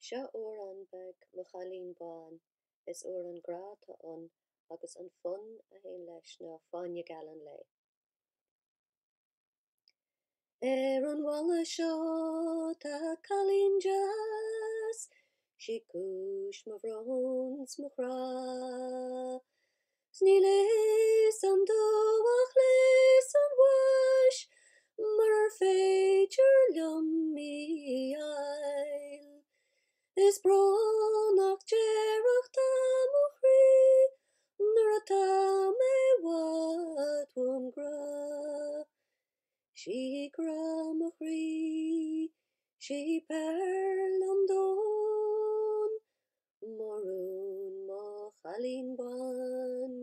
Seo uair an beag mo Chailín Bán is uair an ghrá tá ann agus an fun a haon leis na Fáinne Deal an lei. An bhaile seo tá cailín deas, sí cúis mo bhróin mo chrá. Sní leis an dóach leis an bháis, mar ar féidir liom Míle. Is brónach déarach dam ó Chroí, nuair atá mé bhfad ghrá. Sí ghrá mo Chroí, sí péarla an dón, marún mo Chailín Bán.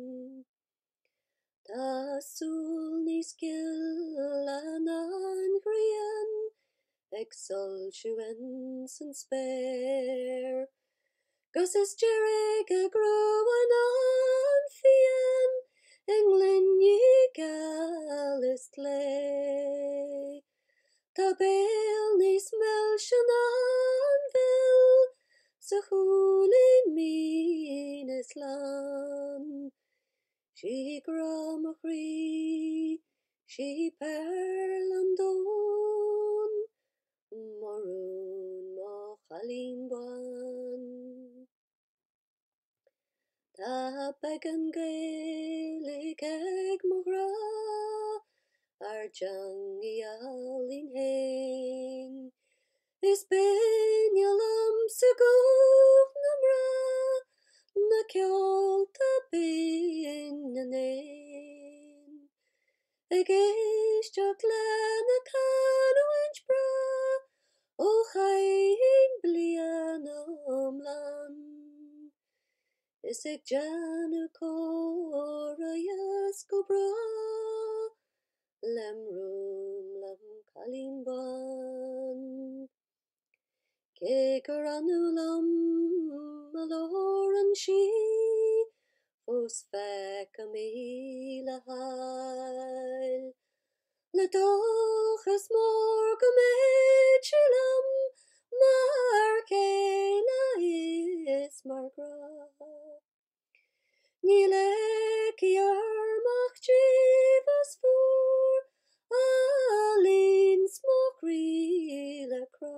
Tá súil níos gill an ghrian, ag sultúin san spéir. Gus is dearach a gróin an fian, ag linne gal is lé. Tá béal níos mell sin an bhil, sa chúilín mín is lán. Sí ghrá mo Chroí, sí péarla an dón, marún mo Chailín Bán. Tá beag an Gaeilge ag mo ghrá, ar deangaí alín hain. Is bainne liom sa gcóth na Mura, na ceolta Bain na nain. Ag éisteach lena canúint bra, ó chaon bliain omlan. Is ag deanú córas go bra, lemrúm Chailín Bán. Cé gur anú liom a lór an sí, fós feic a Míle fháil. Le dóchas mór go méid sí liom, mar céile is mar ghrá. Ní leigheas díobhas fuair, a líns mo Chroí le chrá.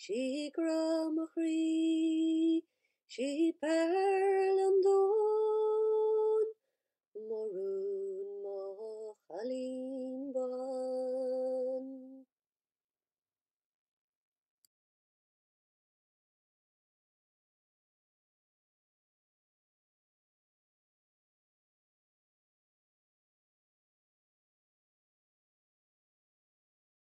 Sí ghrá mo Chroí, sí péarla an dón, marún mo Chailín